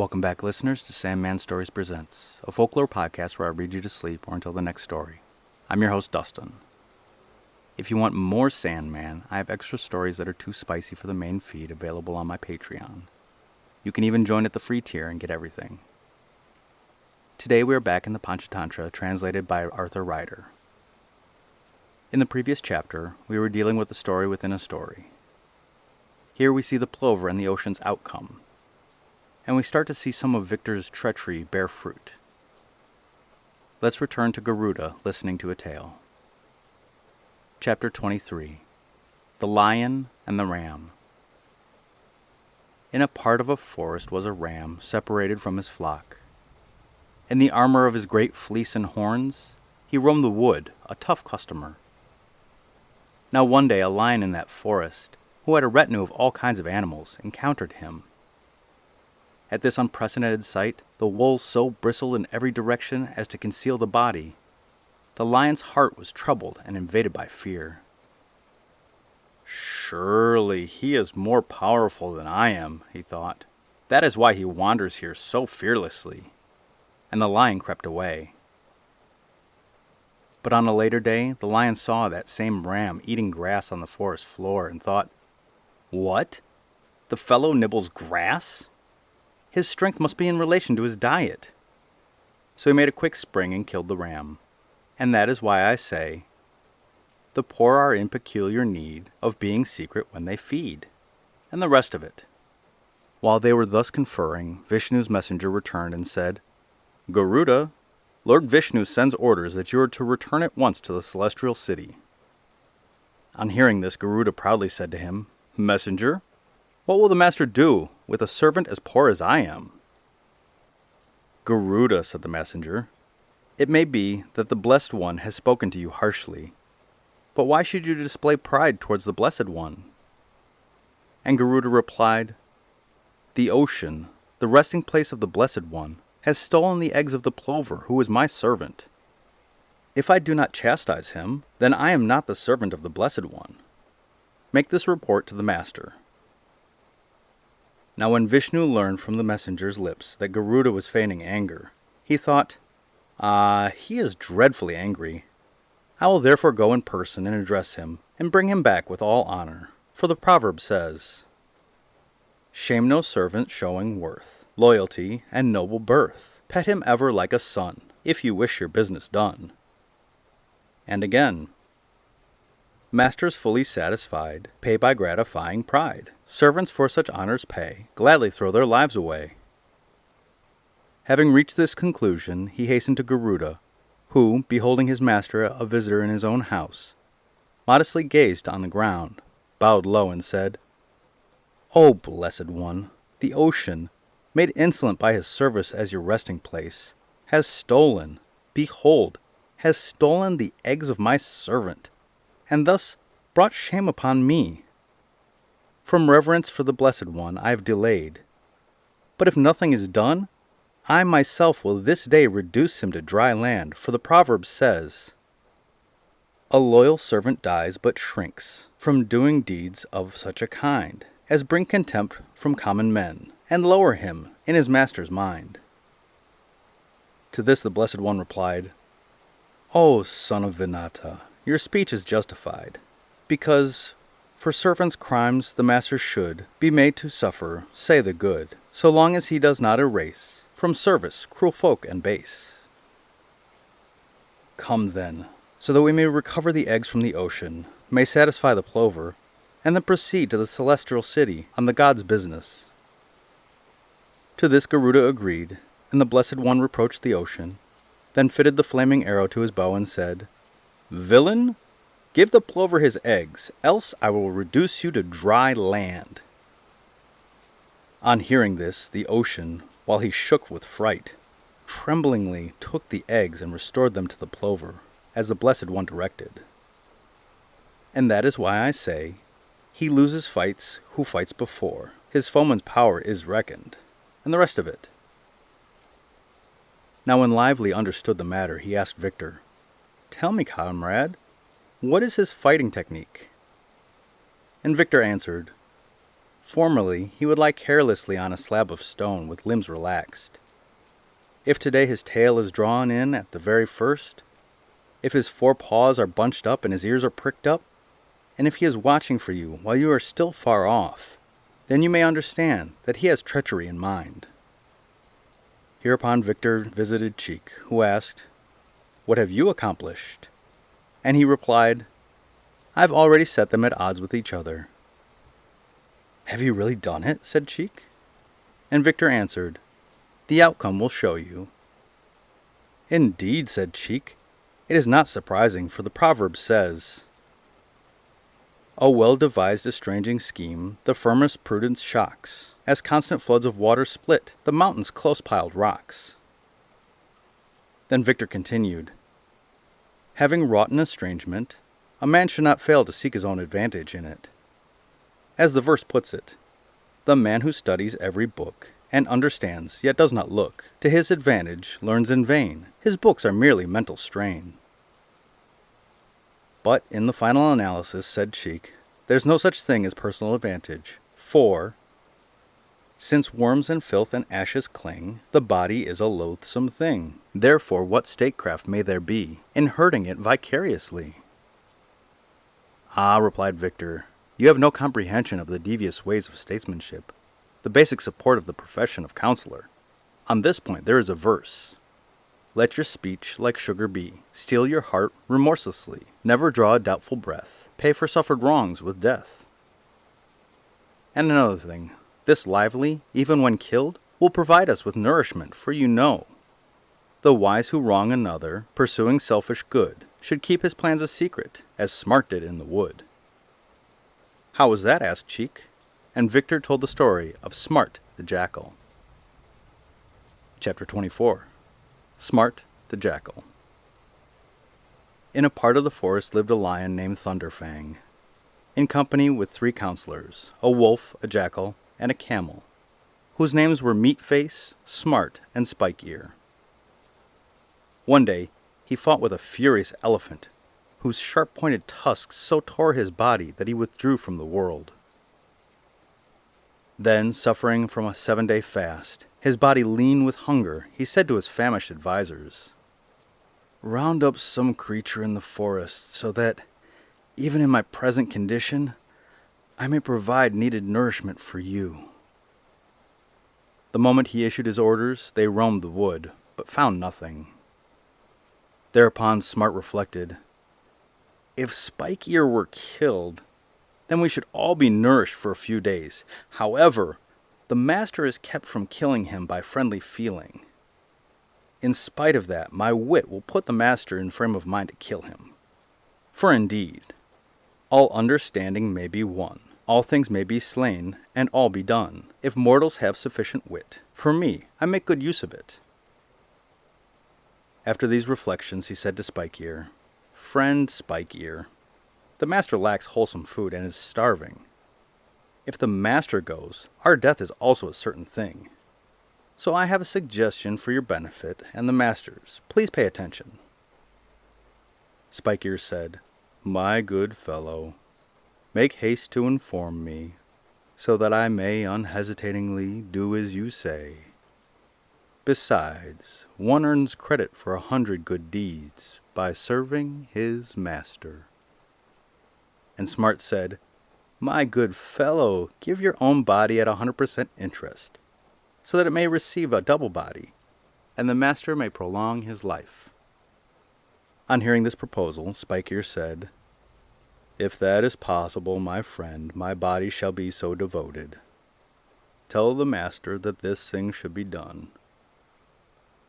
Welcome back, listeners, to Sandman Stories Presents, a folklore podcast where I read you to sleep or until the next story. I'm your host, Dustin. If you want more Sandman, I have extra stories that are too spicy for the main feed available on my Patreon. You can even join at the free tier and get everything. Today we are back in the Panchatantra, translated by Ryder. In the previous chapter, we were dealing with a story within a story. Here we see the plover and the ocean's outcome, and we start to see some of Victor's treachery bear fruit. Let's return to Garuda listening to a tale. Chapter 23. The Lion and the Ram. In a part of a forest was a ram separated from his flock. In the armor of his great fleece and horns, he roamed the wood, a tough customer. Now one day a lion in that forest, who had a retinue of all kinds of animals, encountered him. At this unprecedented sight, the wolves so bristled in every direction as to conceal the body. The lion's heart was troubled and invaded by fear. Surely he is more powerful than I am, he thought. That is why he wanders here so fearlessly. And the lion crept away. But on a later day, the lion saw that same ram eating grass on the forest floor and thought, "What? The fellow nibbles grass? His strength must be in relation to his diet." So he made a quick spring and killed the ram. And that is why I say, the poor are in peculiar need of being secret when they feed, and the rest of it. While they were thus conferring, Vishnu's messenger returned and said, "Garuda, Lord Vishnu sends orders that you are to return at once to the celestial city." On hearing this, Garuda proudly said to him, "Messenger, what will the master do with a servant as poor as I am?" "Garuda," said the messenger, "it may be that the Blessed One has spoken to you harshly, but why should you display pride towards the Blessed One?" And Garuda replied, "The ocean, the resting place of the Blessed One, has stolen the eggs of the plover, who is my servant. If I do not chastise him, then I am not the servant of the Blessed One. Make this report to the master." Now when Vishnu learned from the messenger's lips that Garuda was feigning anger, he thought, he is dreadfully angry. I will therefore go in person and address him, and bring him back with all honor. For the proverb says, "Shame no servant showing worth, loyalty, and noble birth. Pet him ever like a son, if you wish your business done." And again, "Masters fully satisfied, pay by gratifying pride. Servants for such honors pay, gladly throw their lives away." Having reached this conclusion, he hastened to Garuda, who, beholding his master a visitor in his own house, modestly gazed on the ground, bowed low, and said, "O Blessed One, the ocean, made insolent by his service as your resting place, has stolen, behold, has stolen the eggs of my servant, and thus brought shame upon me. From reverence for the Blessed One I have delayed. But if nothing is done, I myself will this day reduce him to dry land, for the proverb says, 'A loyal servant dies but shrinks from doing deeds of such a kind as bring contempt from common men, and lower him in his master's mind.'" To this the Blessed One replied, "O son of Vinata, your speech is justified, because for servants' crimes the master should be made to suffer, say the good, so long as he does not erase from service cruel folk and base. Come then, so that we may recover the eggs from the ocean, may satisfy the plover, and then proceed to the celestial city on the god's business." To this Garuda agreed, and the Blessed One reproached the ocean, then fitted the flaming arrow to his bow and said, "Villain, give the plover his eggs, else I will reduce you to dry land." On hearing this, the ocean, while he shook with fright, tremblingly took the eggs and restored them to the plover, as the Blessed One directed. And that is why I say, he loses fights who fights before, his foeman's power is reckoned, and the rest of it. Now when Lively understood the matter, he asked Victor, "Tell me, comrade, what is his fighting technique?" And Victor answered, Formerly, he would lie carelessly on a slab of stone with limbs relaxed. If today his tail is drawn in at the very first, if his forepaws are bunched up and his ears are pricked up, and if he is watching for you while you are still far off, then you may understand that he has treachery in mind. Hereupon Victor visited Cheek, who asked, "What have you accomplished?" And he replied, "I've already set them at odds with each other." "Have you really done it?" said Cheek. And Victor answered, "The outcome will show you." "Indeed," said Cheek, "it is not surprising, for the proverb says, 'A well-devised estranging scheme the firmest prudence shocks, as constant floods of water split the mountain's close-piled rocks.'" Then Victor continued, "Having wrought an estrangement, a man should not fail to seek his own advantage in it. As the verse puts it, 'The man who studies every book, and understands, yet does not look, to his advantage learns in vain. His books are merely mental strain.' But in the final analysis," said Cheek, "there's no such thing as personal advantage, for, since worms and filth and ashes cling, the body is a loathsome thing. Therefore what statecraft may there be in hurting it vicariously?" "Ah," replied Victor, "you have no comprehension of the devious ways of statesmanship, the basic support of the profession of counselor. On this point there is a verse, 'Let your speech like sugar be, steel your heart remorselessly, never draw a doubtful breath, pay for suffered wrongs with death.' And another thing, this lively, even when killed, will provide us with nourishment, for you know, the wise who wrong another, pursuing selfish good, should keep his plans a secret, as Smart did in the wood." "How was that?" asked Cheek, and Victor told the story of Smart the Jackal. Chapter 24. Smart the Jackal. In a part of the forest lived a lion named Thunderfang, in company with 3 counselors, a wolf, a jackal, and a camel, whose names were Meatface, Smart, and Spike-Ear. One day he fought with a furious elephant, whose sharp-pointed tusks so tore his body that he withdrew from the world. Then, suffering from a 7-day fast, his body lean with hunger, he said to his famished advisers, "Round up some creature in the forest so that, even in my present condition, I may provide needed nourishment for you." The moment he issued his orders, they roamed the wood, but found nothing. Thereupon Smart reflected, "If Spike-Ear were killed, then we should all be nourished for a few days. However, the master is kept from killing him by friendly feeling. In spite of that, my wit will put the master in frame of mind to kill him. For indeed, all understanding may be won, all things may be slain, and all be done, if mortals have sufficient wit. For me, I make good use of it." After these reflections, he said to Spike-Ear, "Friend Spike-Ear, the master lacks wholesome food and is starving. If the master goes, our death is also a certain thing. So I have a suggestion for your benefit and the master's. Please pay attention." Spike-Ear said, "My good fellow, make haste to inform me, so that I may unhesitatingly do as you say. Besides, one earns credit for 100 good deeds by serving his master." And Smart said, "My good fellow, give your own body at 100% interest, so that it may receive a double body, and the master may prolong his life." On hearing this proposal, Spike-Ear said, "If that is possible, my friend, my body shall be so devoted. Tell the master that this thing should be done.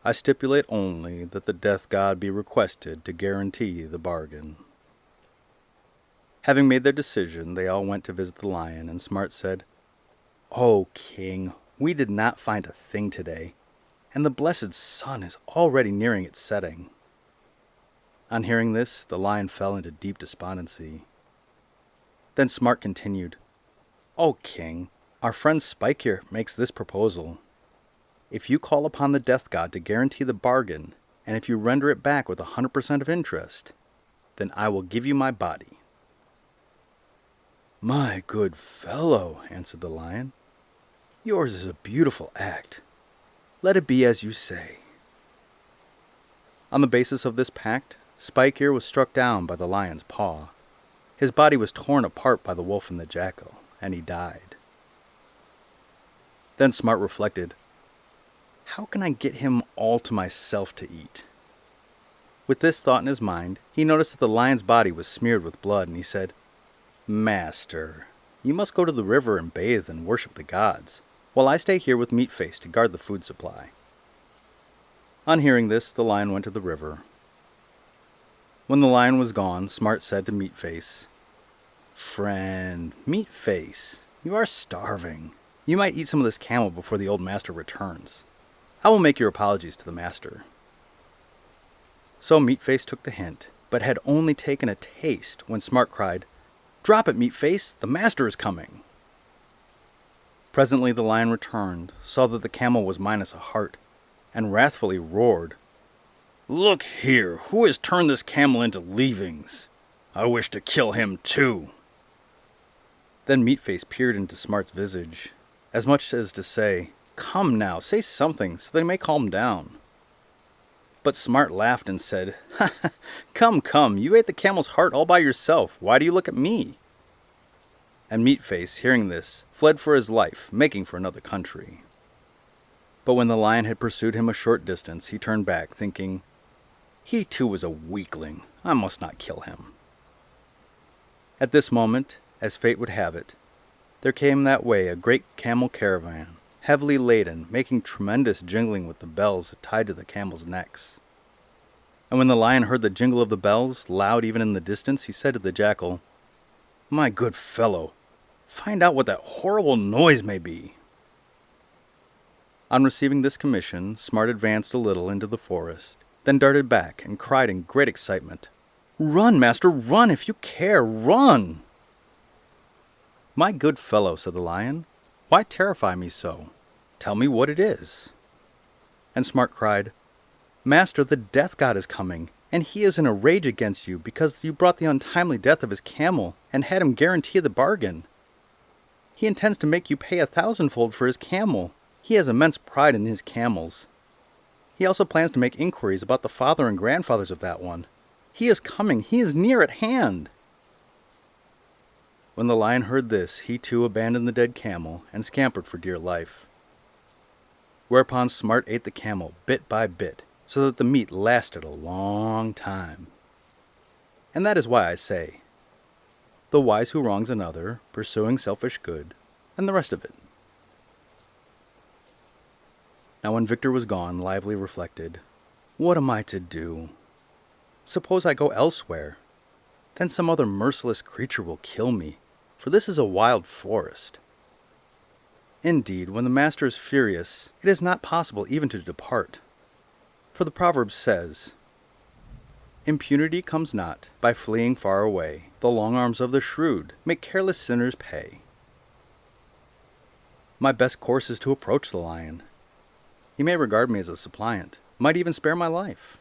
I stipulate only that the death god be requested to guarantee the bargain." Having made their decision, they all went to visit the lion, and Smart said, "O king, we did not find a thing today, and the blessed sun is already nearing its setting." On hearing this, the lion fell into deep despondency. Then Smart continued, "O king, our friend Spike-Ear makes this proposal. If you call upon the death god to guarantee the bargain, and if you render it back with 100% of interest, then I will give you my body." "My good fellow," answered the lion, "yours is a beautiful act. Let it be as you say." On the basis of this pact, Spike Ear was struck down by the lion's paw. His body was torn apart by the wolf and the jackal, and he died. Then Smart reflected, how can I get him all to myself to eat? With this thought in his mind, he noticed that the lion's body was smeared with blood, and he said, "Master, you must go to the river and bathe and worship the gods, while I stay here with Meatface to guard the food supply." On hearing this, the lion went to the river. When the lion was gone, Smart said to Meatface, "Friend, Meatface, you are starving. You might eat some of this camel before the old master returns. I will make your apologies to the master." So Meatface took the hint, but had only taken a taste when Smart cried, "Drop it, Meatface! The master is coming!" Presently the lion returned, saw that the camel was minus a heart, and wrathfully roared, "Look here, who has turned this camel into leavings? I wish to kill him too." Then Meatface peered into Smart's visage, as much as to say, "Come now, say something so they may calm down." But Smart laughed and said, Come, you ate the camel's heart all by yourself. Why do you look at me?" And Meatface, hearing this, fled for his life, making for another country. But when the lion had pursued him a short distance, he turned back, thinking, "He too was a weakling. I must not kill him." At this moment, as fate would have it, there came that way a great camel caravan, heavily laden, making tremendous jingling with the bells tied to the camels' necks. And when the lion heard the jingle of the bells, loud even in the distance, he said to the jackal, "My good fellow, find out what that horrible noise may be." On receiving this commission, Smart advanced a little into the forest, then darted back and cried in great excitement, "Run, master, run if you care, run!" "My good fellow," said the lion, "why terrify me so? Tell me what it is." And Smart cried, "Master, the death god is coming, and he is in a rage against you because you brought the untimely death of his camel and had him guarantee the bargain. He intends to make you pay 1,000-fold for his camel. He has immense pride in his camels. He also plans to make inquiries about the father and grandfathers of that one. He is coming. He is near at hand." When the lion heard this, he too abandoned the dead camel and scampered for dear life. Whereupon Smart ate the camel bit by bit, so that the meat lasted a long time. And that is why I say, the wise who wrongs another, pursuing selfish good, and the rest of it. Now when Victor was gone, Lively reflected, "What am I to do? Suppose I go elsewhere? Then some other merciless creature will kill me, for this is a wild forest. Indeed, when the master is furious, it is not possible even to depart. For the proverb says, 'Impunity comes not by fleeing far away. The long arms of the shrewd make careless sinners pay.' My best course is to approach the lion. He may regard me as a suppliant, might even spare my life."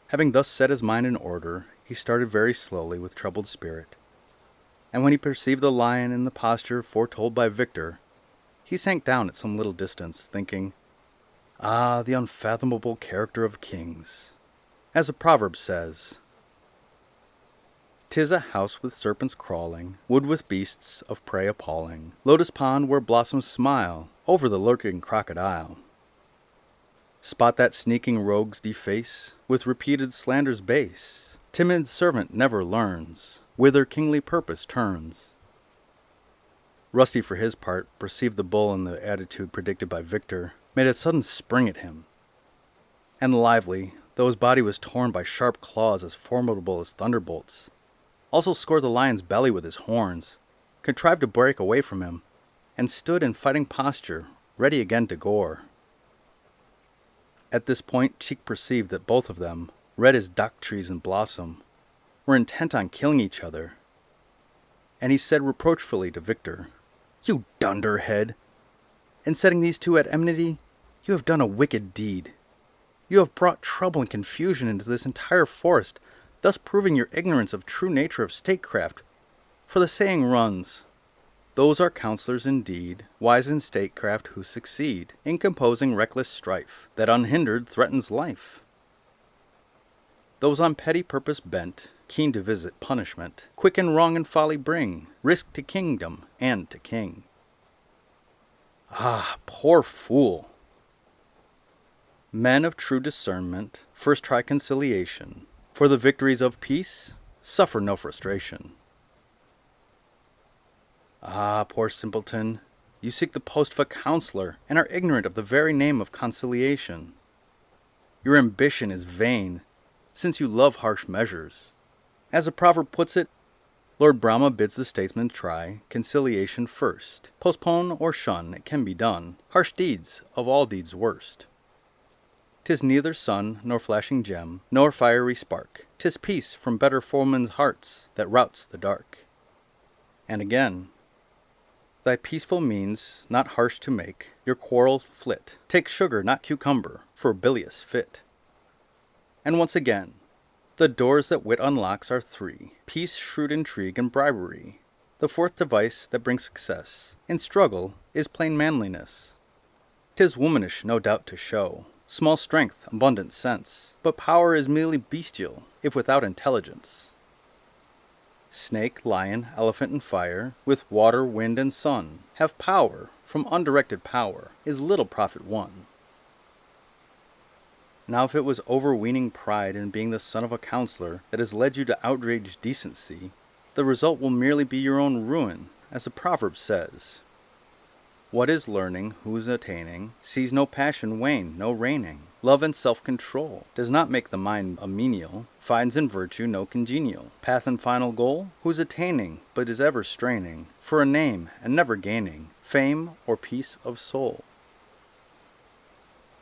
Having thus set his mind in order, he started very slowly with troubled spirit. And when he perceived the lion in the posture foretold by Victor, he sank down at some little distance, thinking, "Ah, the unfathomable character of kings. As a proverb says, "'Tis a house with serpents crawling, wood with beasts of prey appalling, lotus pond where blossoms smile over the lurking crocodile. Spot that sneaking rogues deface, with repeated slanders base. Timid servant never learns whither kingly purpose turns." Rusty, for his part, perceived the bull in the attitude predicted by Victor, made a sudden spring at him. And Lively, though his body was torn by sharp claws as formidable as thunderbolts, also scored the lion's belly with his horns, contrived to break away from him, and stood in fighting posture, ready again to gore. At this point, Cheek perceived that both of them, red as dock trees in blossom, were intent on killing each other. And he said reproachfully to Victor, "You dunderhead! In setting these two at enmity, you have done a wicked deed. You have brought trouble and confusion into this entire forest, thus proving your ignorance of true nature of statecraft. For the saying runs, those are counselors indeed, wise in statecraft who succeed in composing reckless strife that unhindered threatens life. Those on petty purpose bent, keen to visit punishment, quick in wrong and folly bring risk to kingdom and to king. Ah, poor fool! Men of true discernment first try conciliation. For the victories of peace suffer no frustration. Ah, poor simpleton, you seek the post of a counselor and are ignorant of the very name of conciliation. Your ambition is vain, since you love harsh measures. As the proverb puts it, Lord Brahma bids the statesman try conciliation first. Postpone or shun, it can be done. Harsh deeds, of all deeds worst. 'Tis neither sun, nor flashing gem, nor fiery spark. 'Tis peace from better foemen's hearts that routs the dark. And again, thy peaceful means not harsh to make your quarrel flit. Take sugar, not cucumber, for a bilious fit. And once again, the doors that wit unlocks are three: peace, shrewd intrigue, and bribery. The fourth device that brings success in struggle is plain manliness. 'Tis womanish, no doubt, to show small strength, abundant sense, but power is merely bestial, if without intelligence. Snake, lion, elephant, and fire, with water, wind, and sun, have power. From undirected power is little profit won. Now if it was overweening pride in being the son of a counselor that has led you to outrage decency, the result will merely be your own ruin, as the proverb says. What is learning, who's attaining, sees no passion wane, no reigning. Love and self-control does not make the mind a menial, finds in virtue no congenial. Path and final goal, who's attaining, but is ever straining, for a name and never gaining, fame or peace of soul.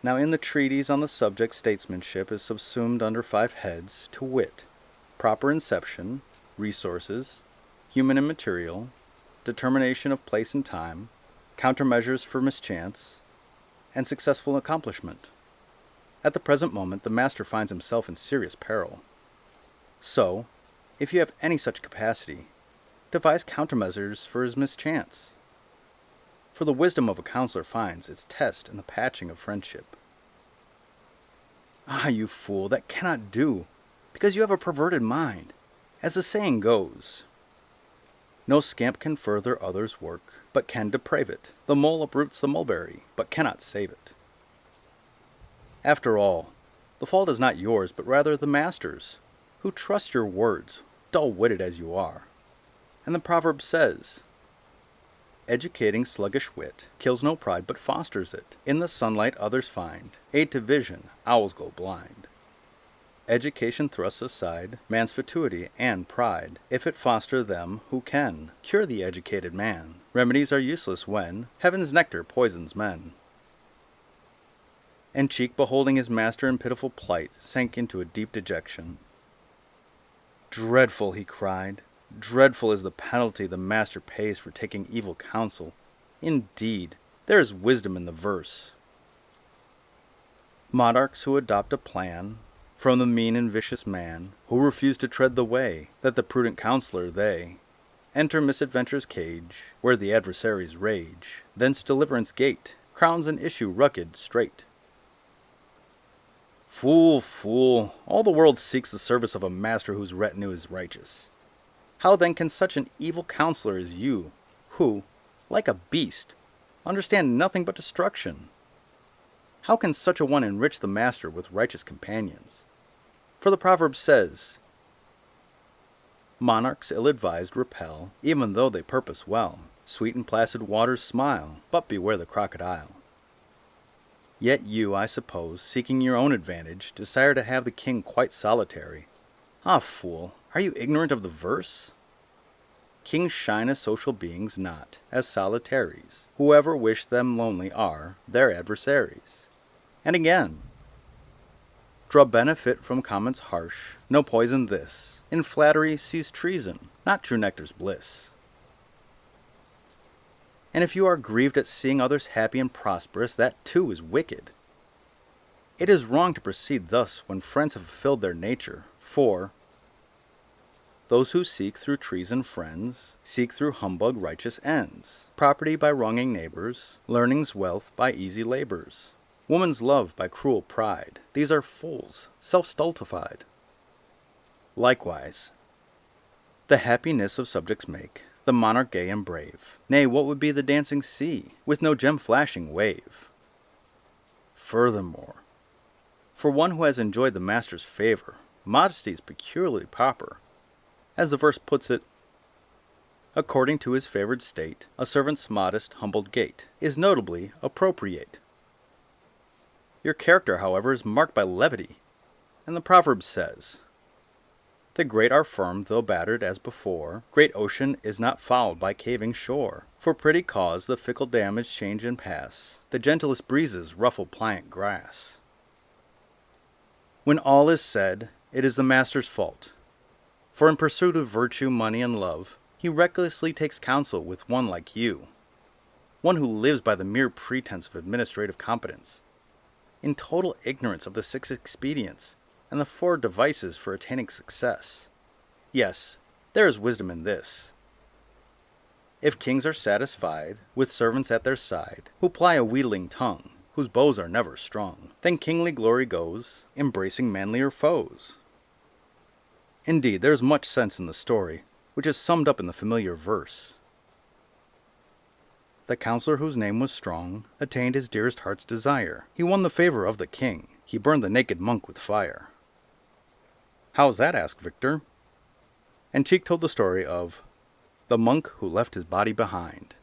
Now in the treatise on the subject statesmanship is subsumed under 5 heads, to wit, proper inception, resources, human and material, determination of place and time, countermeasures for mischance, and successful accomplishment. At the present moment, the master finds himself in serious peril. So, if you have any such capacity, devise countermeasures for his mischance. For the wisdom of a counselor finds its test in the patching of friendship. Ah, you fool, that cannot do, because you have a perverted mind. As the saying goes, no scamp can further others' work, but can deprave it. The mole uproots the mulberry, but cannot save it. After all, the fault is not yours, but rather the master's, who trust your words, dull-witted as you are. And the proverb says, educating sluggish wit kills no pride, but fosters it. In the sunlight others find aid to vision, owls go blind. Education thrusts aside man's fatuity and pride, if it foster them who can cure the educated man. Remedies are useless when heaven's nectar poisons men. And Cheek, beholding his master in pitiful plight, sank into a deep dejection. Dreadful, he cried, dreadful is the penalty the master pays for taking evil counsel. Indeed, there is wisdom in the verse. Monarchs who adopt a plan from the mean and vicious man, who refuse to tread the way that the prudent counselor they enter misadventure's cage, where the adversaries rage. Thence deliverance gate crowns an issue rugged straight. Fool, fool, all the world seeks the service of a master whose retinue is righteous. How then can such an evil counselor as you, who, like a beast, understand nothing but destruction, how can such a one enrich the master with righteous companions? For the proverb says, monarchs ill-advised repel, even though they purpose well. Sweet and placid waters smile, but beware the crocodile. Yet you, I suppose, seeking your own advantage, desire to have the king quite solitary. Ah, fool, are you ignorant of the verse? Kings shine as social beings, not as solitaries. Whoever wish them lonely are their adversaries. And again, draw benefit from comments harsh, no poison this. In flattery sees treason, not true nectar's bliss. And if you are grieved at seeing others happy and prosperous, that too is wicked. It is wrong to proceed thus when friends have fulfilled their nature, for Those who seek through treason friends, seek through humbug righteous ends. Property by wronging neighbors, learning's wealth by easy labors. Woman's love by cruel pride, these are fools, self-stultified. Likewise, the happiness of subjects make the monarch gay and brave. Nay, what would be the dancing sea, with no gem-flashing wave? Furthermore, for one who has enjoyed the master's favor, modesty is peculiarly proper. As the verse puts it, according to his favored state, a servant's modest, humbled gait is notably appropriate. Your character, however, is marked by levity, and the proverb says, the great are firm, though battered as before. Great ocean is not fouled by caving shore. For pretty cause the fickle damage change and pass. The gentlest breezes ruffle pliant grass. When all is said, it is the master's fault. For in pursuit of virtue, money, and love, he recklessly takes counsel with one like you. One who lives by the mere pretense of administrative competence, in total ignorance of the 6 expedients, and the 4 devices for attaining success. Yes, there is wisdom in this. If kings are satisfied with servants at their side, who ply a wheedling tongue, whose bows are never strung, then kingly glory goes, embracing manlier foes. Indeed, there is much sense in the story, which is summed up in the familiar verse. The counselor whose name was strong attained his dearest heart's desire. He won the favor of the king. He burned the naked monk with fire. How's that, asked Victor. And Cheek told the story of the monk who left his body behind.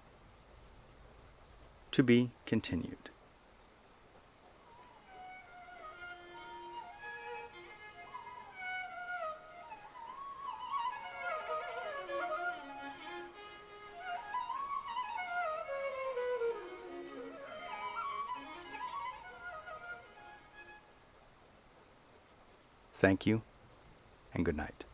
To be continued. Thank you, and good night.